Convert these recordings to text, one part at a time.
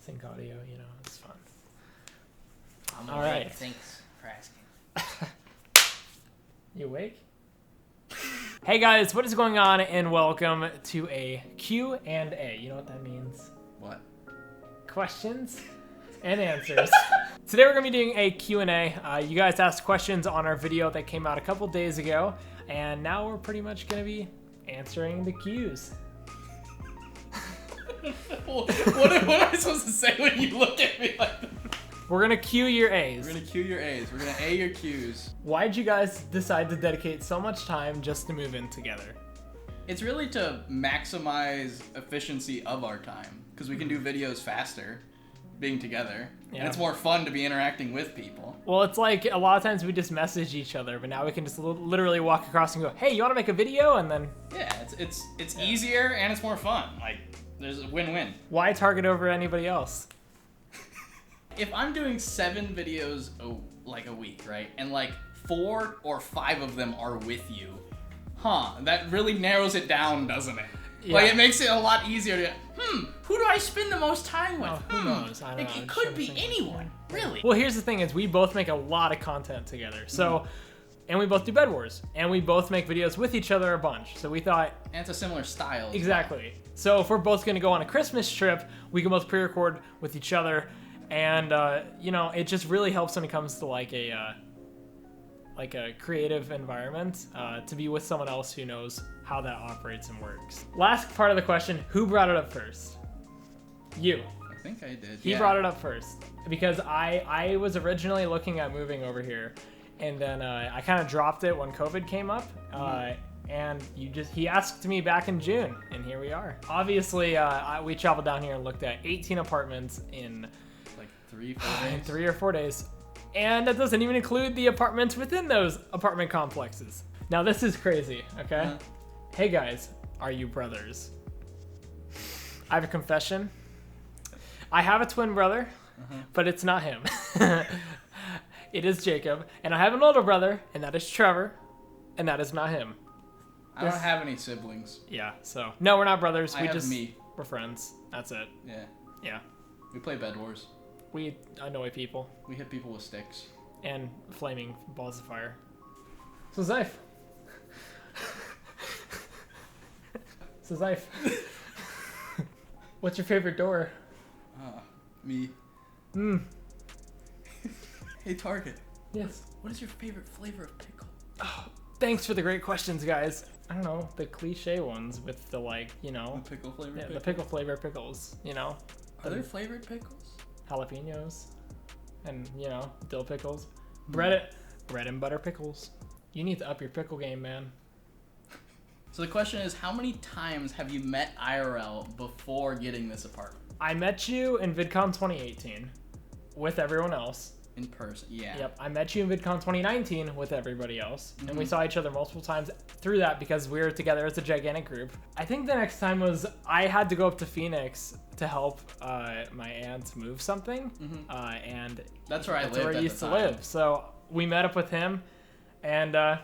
sync audio, you know, it's fun. I'm All awake. right. Thanks for asking. You awake? Hey guys, what is going on? And welcome to a Q&A. You know what that means? What? Questions and answers. Today we're gonna be doing a Q&A. You guys asked questions on our video that came out a couple days ago, and now we're pretty much gonna be answering the Qs. What am I supposed to say when you look at me like that? We're gonna Q your A's. We're gonna Q your A's. We're gonna A your Q's. Why'd you guys decide to dedicate so much time just to move in together? It's really to maximize efficiency of our time, because we can do videos faster being together. Yeah. And it's more fun to be interacting with people. Well, it's like a lot of times we just message each other, but now we can just literally walk across and go, hey, you wanna make a video? And then... Yeah, it's easier and it's more fun. Like, there's a win-win. Why target over anybody else? If I'm doing 7 videos a week, right? And like 4 or 5 of them are with you, that really narrows it down, doesn't it? Yeah. Like, it makes it a lot easier to, who do I spend the most time with? Oh, who knows? I don't know. It could be anyone, really. Well, here's the thing is we both make a lot of content together. So, and we both do Bed Wars, and we both make videos with each other a bunch. So we thought... And it's a similar style. Exactly. So if we're both gonna go on a Christmas trip, we can both pre-record with each other. And, you know, it just really helps when it comes to like a creative environment, to be with someone else who knows how that operates and works. Last part of the question, who brought it up first? You. I think I did. He brought it up first because I was originally looking at moving over here, and then I kind of dropped it when COVID came up. And he asked me back in June, and here we are. Obviously, we traveled down here and looked at 18 apartments in like 3-4 days. 3 or 4 days. And that doesn't even include the apartments within those apartment complexes. Now this is crazy, okay? Hey guys, are you brothers? I have a confession. I have a twin brother, but it's not him. It is Jacob. And I have an older brother, and that is Trevor, and that is not him. I don't have any siblings. Yeah, so. No, we're not brothers. I have me. We're friends. That's it. Yeah. Yeah. We play Bed Wars. We annoy people. We hit people with sticks. And flaming balls of fire. So Zyph. What's your favorite door? Me. Hey, Target. Yes. What is your favorite flavor of pickle? Oh, thanks for the great questions, guys. I don't know, the cliche ones with the like, you know. The pickle flavor. Yeah, the pickle flavor pickles, you know. Are there flavored pickles? Jalapenos, and you know, dill pickles, bread and butter pickles. You need to up your pickle game, man. So the question is, how many times have you met IRL before getting this apartment? I met you in VidCon 2018 with everyone else. In person, yeah. Yep, I met you in VidCon 2019 with everybody else, and we saw each other multiple times through that because we were together as a gigantic group. I think the next time was I had to go up to Phoenix to help my aunt move something, and that's where I used to live. So we met up with him, and that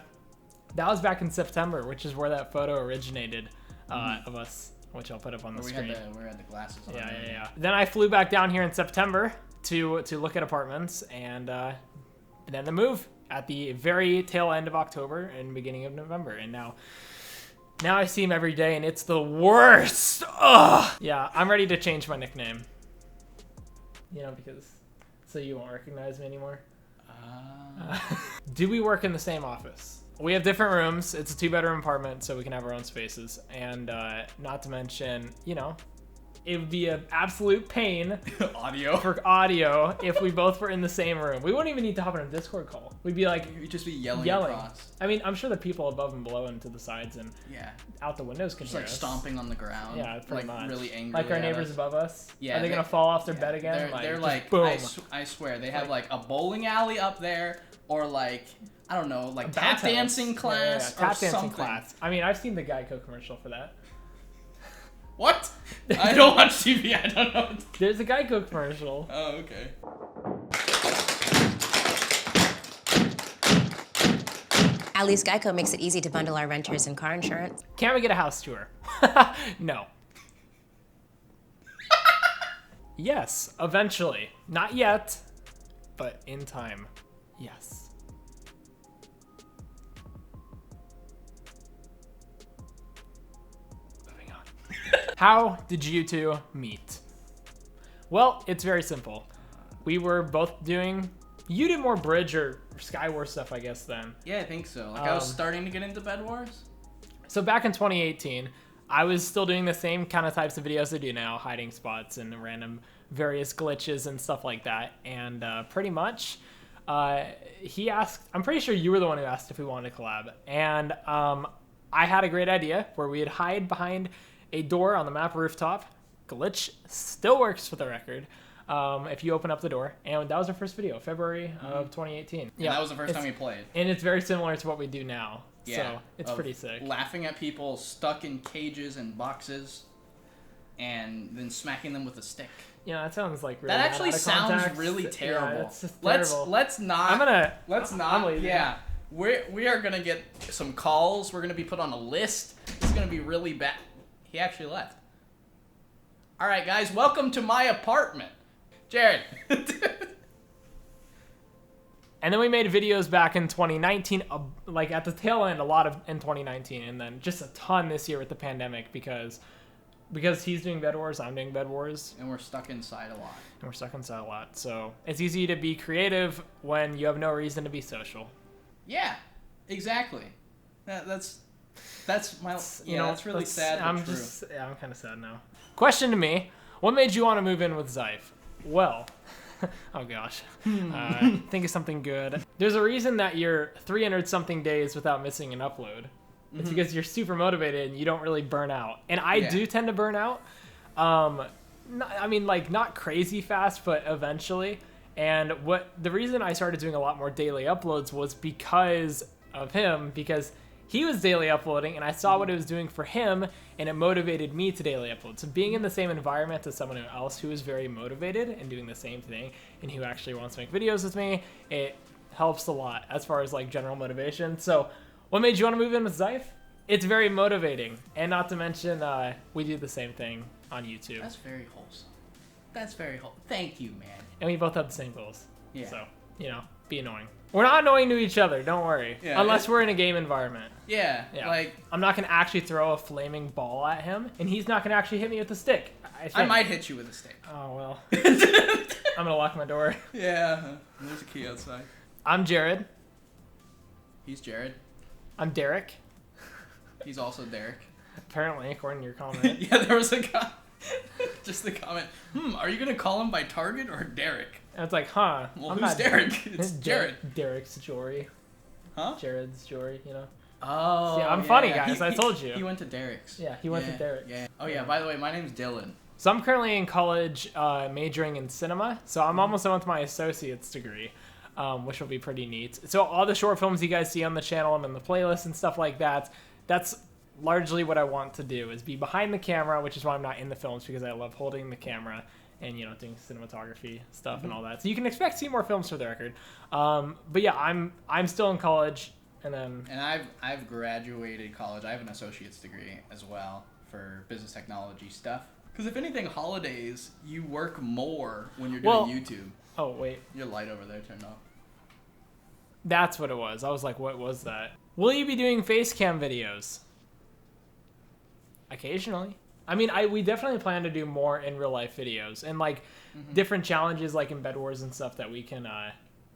was back in September, which is where that photo originated of us, which I'll put up on the screen. We had the glasses on. Yeah. Then I flew back down here in September to look at apartments, and then the move at the very tail end of October and beginning of November, and now I see him every day, and it's the worst. Ugh. Yeah, I'm ready to change my nickname. You know, because so you won't recognize me anymore. Do we work in the same office? We have different rooms. It's a 2-bedroom apartment, so we can have our own spaces, and not to mention, you know, it would be an absolute pain for audio if we both were in the same room. We wouldn't even need to hop on a Discord call. We'd be like... You'd just be yelling across. I mean, I'm sure the people above and below and to the sides and out the windows can just hear like us. Stomping on the ground. Yeah, pretty much. Really angry. Like our neighbors above us? Yeah. Are they going to fall off their bed again? They're like, boom. I swear, they have like a bowling alley up there, or like, I don't know, like tap dancing class or tap dancing something. class. I mean, I've seen the Geico commercial for that. What? I don't watch TV. I don't know. There's a Geico commercial. Oh, okay. At least Geico makes it easy to bundle our renters and car insurance. Can't we get a house tour? No. Yes, eventually. Not yet, but in time. Yes. Moving on. How did you two meet? Well, it's very simple. We were both doing... You did more Bridge or Skywars stuff, I guess, then. Yeah, I think so. Like, I was starting to get into Bed Wars. So back in 2018, I was still doing the same kind of types of videos I do now, hiding spots and random various glitches and stuff like that. And pretty much, he asked... I'm pretty sure you were the one who asked if we wanted to collab. And I had a great idea where we'd hide behind a door on the map rooftop. Glitch still works for the record. If you open up the door, and that was our first video, February of 2018. Yeah, that was the first time we played. And it's very similar to what we do now. Yeah, so it's pretty sick. Laughing at people stuck in cages and boxes, and then smacking them with a stick. Yeah, that sounds like really that actually out of sounds context. really terrible. Yeah, it's just terrible. Let's not. Let's not. I'm leaving. Yeah, we are gonna get some calls. We're gonna be put on a list. It's gonna be really bad. He actually left. All right, guys, welcome to my apartment. Jared. And then we made videos back in 2019, like at the tail end, a lot of in 2019, and then just a ton this year with the pandemic because he's doing Bed Wars, I'm doing Bed Wars. And we're stuck inside a lot. So it's easy to be creative when you have no reason to be social. Yeah, exactly. That's my, you know, that's really sad but true. I'm kind of sad now. Question to me, what made you want to move in with Zyph? Well, oh gosh, think of something good. There's a reason that you're 300 something days without missing an upload. It's because you're super motivated and you don't really burn out. And I do tend to burn out. Not crazy fast, but eventually. And the reason I started doing a lot more daily uploads was because of him, because he was daily uploading and I saw what it was doing for him and it motivated me to daily upload. So being in the same environment as someone else who is very motivated and doing the same thing and who actually wants to make videos with me, it helps a lot as far as like general motivation. So what made you want to move in with Zyph? It's very motivating. And not to mention, we do the same thing on YouTube. That's very wholesome. That's very wholesome. Thank you, man. And we both have the same goals. Yeah. So, be annoying. We're not annoying to each other, don't worry. Yeah, unless we're in a game environment. Yeah, like... I'm not going to actually throw a flaming ball at him, and he's not going to actually hit me with a stick. I might hit you with a stick. Oh, well. I'm going to lock my door. Yeah, there's a key outside. I'm Jared. He's Jared. I'm Derek. He's also Derek. Apparently, according to your comment. Yeah, there was a guy. Just the comment, are you going to call him by Target or Derek? And it's like, huh. Well, who's Derek? It's Jared. Derek's Jory. Huh? Jared's Jory, Oh. See, I'm funny, guys. I told you. He went to Derek's. Yeah, he went to Derek. Yeah. Oh, yeah, by the way, my name's Dylan. So I'm currently in college majoring in cinema. So I'm almost done with my associate's degree, which will be pretty neat. So all the short films you guys see on the channel and in the playlist and stuff like that, that's largely what I want to do, is be behind the camera, which is why I'm not in the films, because I love holding the camera and doing cinematography stuff and all that. So you can expect to see more films for the record. But yeah, I'm still in college, and I've graduated college. I have an associate's degree as well for business technology stuff. Because if anything, holidays, you work more when you're doing YouTube. Oh wait, your light over there turned off. That's what it was. I was like, what was that? Will you be doing face cam videos? Occasionally. I mean, we definitely plan to do more in real life videos and like different challenges, like in Bed Wars and stuff that we can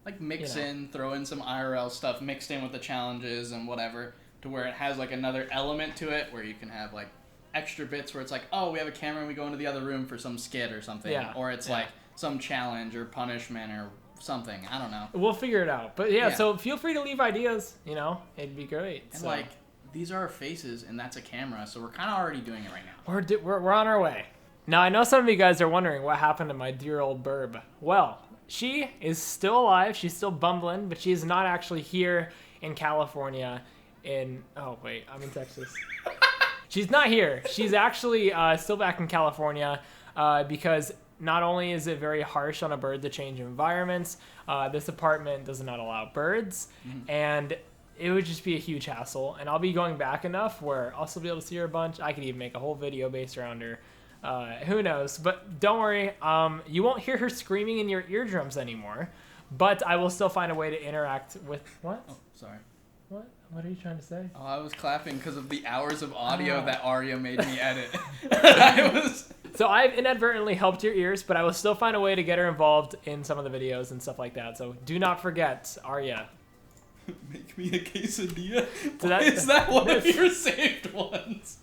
like mix in, throw in some IRL stuff mixed in with the challenges and whatever, to where it has like another element to it where you can have like extra bits where it's like, oh, we have a camera and we go into the other room for some skit or something, or it's like some challenge or punishment or something. I don't know. We'll figure it out. But yeah, so feel free to leave ideas. It'd be great. And like, these are our faces, and that's a camera, so we're kind of already doing it right now. We're on our way. Now, I know some of you guys are wondering what happened to my dear old burb. Well, she is still alive. She's still bumbling, but she's not actually here in California. Oh, wait, I'm in Texas. She's not here. She's actually still back in California because not only is it very harsh on a bird to change environments, this apartment does not allow birds, and it would just be a huge hassle. And I'll be going back enough where I'll still be able to see her a bunch. I could even make a whole video based around her. Who knows? But don't worry. You won't hear her screaming in your eardrums anymore. But I will still find a way to interact with... What? Oh, sorry. What? What are you trying to say? Oh, I was clapping because of the hours of audio Oh. that Arya made me edit. So I've inadvertently helped your ears, but I will still find a way to get her involved in some of the videos and stuff like that. So do not forget, Arya. Make me a quesadilla? So Is that one of your saved ones?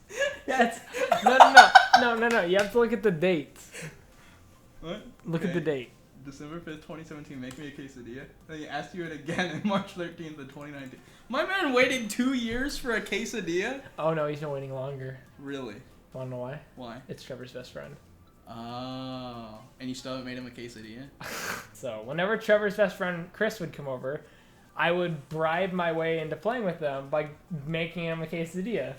Yes. No. You have to look at the date. What? Look at the date. December 5th, 2017, make me a quesadilla. Then he asked you it again in March 13th of 2019. My man waited 2 years for a quesadilla? Oh no, he's been waiting longer. Really? Wanna know why? Why? It's Trevor's best friend. Oh. And you still haven't made him a quesadilla? So whenever Trevor's best friend Chris would come over, I would bribe my way into playing with them by making him a quesadilla.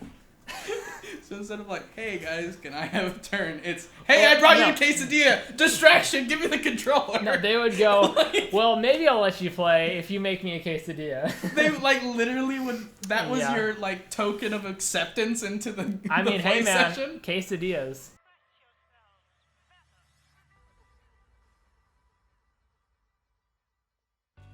So instead of like, hey guys, can I have a turn? It's, hey, I brought you a quesadilla! Distraction, give me the controller! No, they would go, Like- well, maybe I'll let you play if you make me a quesadilla. They like literally would, that was Yeah. your like token of acceptance into the I the mean, play hey man, session? quesadillas.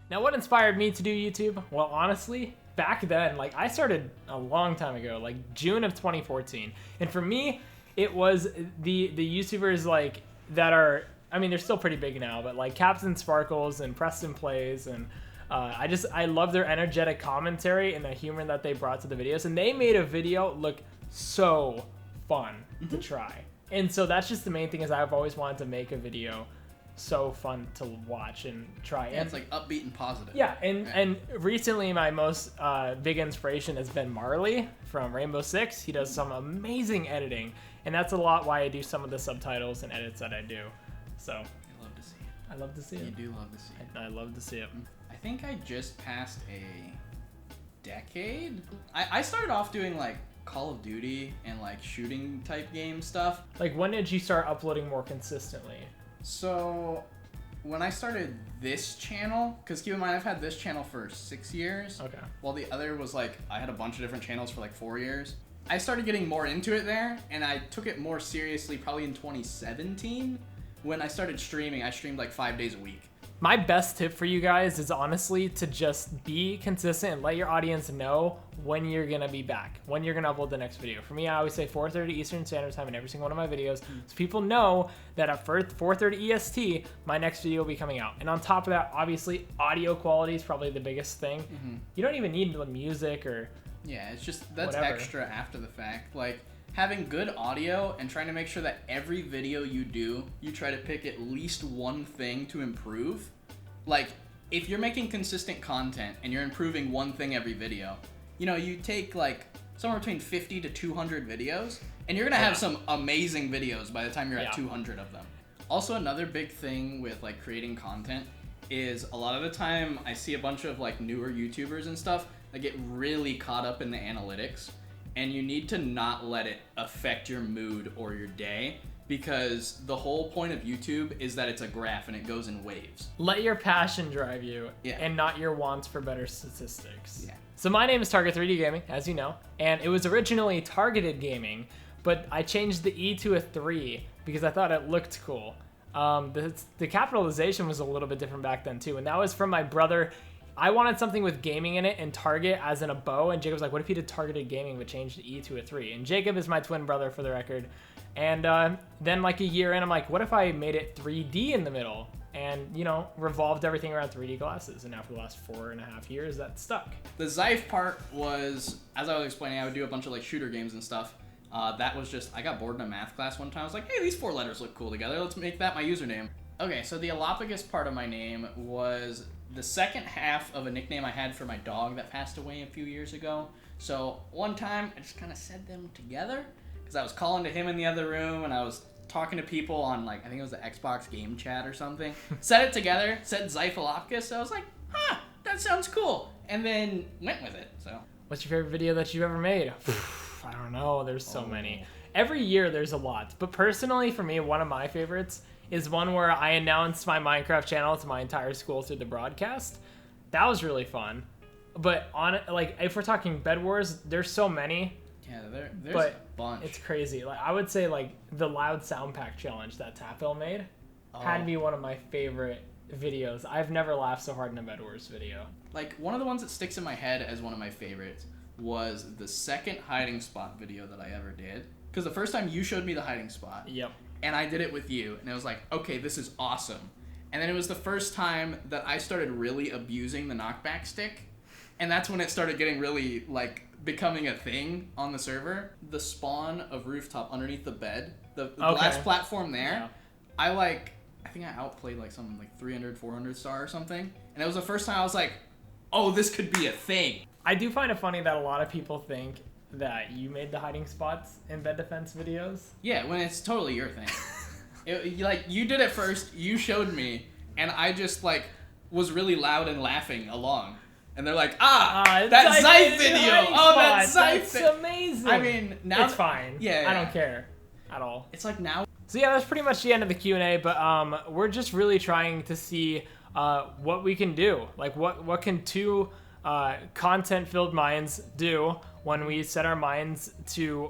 Now, what inspired me to do YouTube? Well, honestly, back then, like I started a long time ago, like June of 2014, and for me, it was the YouTubers like that are. I mean, they're still pretty big now, but like Captain Sparkles and Preston Plays, and I love their energetic commentary and the humor that they brought to the videos, and they made a video look so fun to try. And so that's just the main thing is I've always wanted to make a video so fun to watch and try. Yeah, it's like upbeat and positive. Yeah, and recently my most big inspiration has been Marley from Rainbow Six. He does some amazing editing, and that's a lot why I do some of the subtitles and edits that I do. So I love to see it. I love to see it. You do love to see it. I love to see it. I think I just passed a decade. I started off doing like Call of Duty and like shooting type game stuff. Like, when did you start uploading more consistently? So when I started this channel, because keep in mind I've had this channel for 6 years. Okay. While the other was like, I had a bunch of different channels for like 4 years. I started getting more into it there, and I took it more seriously probably in 2017. When I started streaming, I streamed like 5 days a week. My best tip for you guys is honestly to just be consistent and let your audience know when you're gonna be back, when you're gonna upload the next video. For me, I always say 4:30 Eastern Standard Time in every single one of my videos, so people know that at 4:30 EST, my next video will be coming out. And on top of that, obviously, audio quality is probably the biggest thing. You don't even need the music or Yeah, it's just, that's whatever. extra after the fact. Like, having good audio and trying to make sure that every video you do, you try to pick at least one thing to improve. Like, if you're making consistent content and you're improving one thing every video, you know, you take like somewhere between 50 to 200 videos, and you're gonna have some amazing videos by the time you're at 200 of them. Also, another big thing with like creating content is a lot of the time I see a bunch of like newer YouTubers and stuff that get really caught up in the analytics, and you need to not let it affect your mood or your day, because the whole point of YouTube is that it's a graph and it goes in waves. let your passion drive you Yeah. and not your wants for better statistics. Yeah. So my name is Target 3D Gaming, as you know, and it was originally Targeted Gaming, but I changed the E to a 3 because I thought it looked cool. The capitalization was a little bit different back then too, and that was from my brother. I wanted something with gaming in it and Target as in a bow, and Jacob's like, what if you did Targeted Gaming but changed the E to a 3? And Jacob is my twin brother, for the record. And then like a year in, I'm like, what if I made it 3D in the middle? And, you know, revolved everything around 3D glasses. And now for the last 4.5 years, that's stuck. The Zyph part was, as I was explaining, I would do a bunch of like shooter games and stuff. That was just, I got bored in a math class one time. I was like, hey, these 4 letters look cool together. Let's make that my username. Okay, so the Alopagus part of my name was the second half of a nickname I had for my dog that passed away a few years ago. So one time, I just kind of said them together, because I was calling to him in the other room, and I was talking to people on, like, I think it was the Xbox game chat or something. Said it together, said Zyph Alopagus, so I was like, huh, that sounds cool, and then went with it, so. What's your favorite video that you've ever made? I don't know. There's so many. Every year there's a lot. But personally, for me, one of my favorites is one where I announced my Minecraft channel to my entire school through the broadcast. That was really fun. But on like, if we're talking Bed Wars, there's so many. Yeah, there's but a bunch. it's crazy. Like I would say, like the loud sound pack challenge that TapL made had to be one of my favorite videos. I've never laughed so hard in a Bedwars video. Like one of the ones that sticks in my head as one of my favorites was the second hiding spot video that I ever did. Because the first time you showed me the hiding spot. Yep. And I did it with you, and it was like, okay, this is awesome. And then it was the first time that I started really abusing the knockback stick, and that's when it started getting really, like, becoming a thing on the server. The spawn of rooftop underneath the bed, the glass platform there, yeah. I think I outplayed, like, something like 300, 400 star or something, and it was the first time I was like, oh, this could be a thing. I do find it funny that a lot of people think that you made the hiding spots in bed defense videos. Yeah, when it's totally your thing. Like, you did it first, you showed me, and I just, like, was really loud and laughing along. And they're like, that Zyph video! Oh, that Zyph thing! That's amazing! I mean, now... It's fine. Yeah. I don't care at all. It's like now... So yeah, that's pretty much the end of the Q&A, but we're just really trying to see what we can do. Like, what can two content-filled minds do when we set our minds to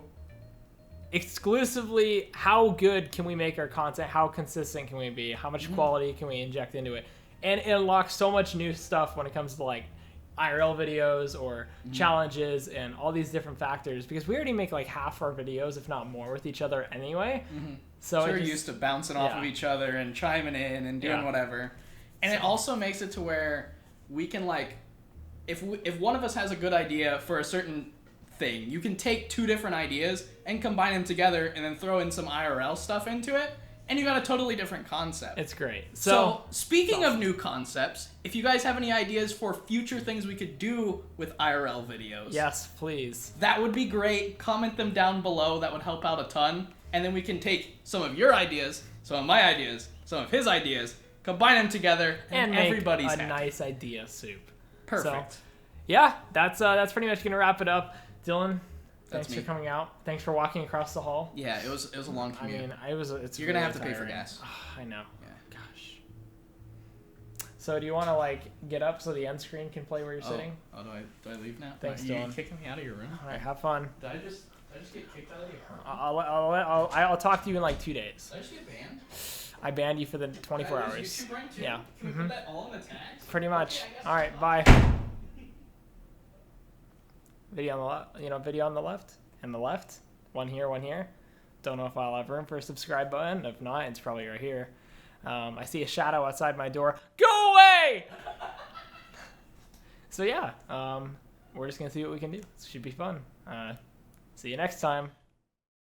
exclusively how good can we make our content, how consistent can we be, how much quality can we inject into it. And it unlocks so much new stuff when it comes to like IRL videos or challenges and all these different factors, because we already make like half our videos, if not more, with each other anyway. So we're used to bouncing off of each other and chiming in and doing whatever. And it also makes it to where we can like, if one of us has a good idea for a certain thing, you can take two different ideas and combine them together and then throw in some IRL stuff into it, and you got a totally different concept. It's great. So speaking of new concepts, if you guys have any ideas for future things we could do with IRL videos, yes, please. That would be great. Comment them down below. That would help out a ton. And then we can take some of your ideas, some of my ideas, some of his ideas, combine them together, and make everybody's a happy. Nice idea soup. Perfect. So, yeah, that's pretty much gonna wrap it up. Dylan, thanks for coming out. Thanks for walking across the hall. Yeah, it was a long commute. I mean, it's You're really gonna have to tiring. pay for gas. I know. Yeah. Gosh. So do you want to like get up so the end screen can play where you're sitting? Oh, do I leave now? Thanks, you Dylan. kicking me out of your room? All right, have fun. Did I just get kicked out of your room? I'll talk to you in like 2 days. Did I just get banned? I banned you for the 24 hours. Yeah. Can we put that all in the tags? Pretty much. Okay, all right, bye. Video on the left, video on the left, and the left. One here, one here. Don't know if I'll have room for a subscribe button. If not, it's probably right here. I see a shadow outside my door. Go away! So yeah, we're just gonna see what we can do. It should be fun. See you next time.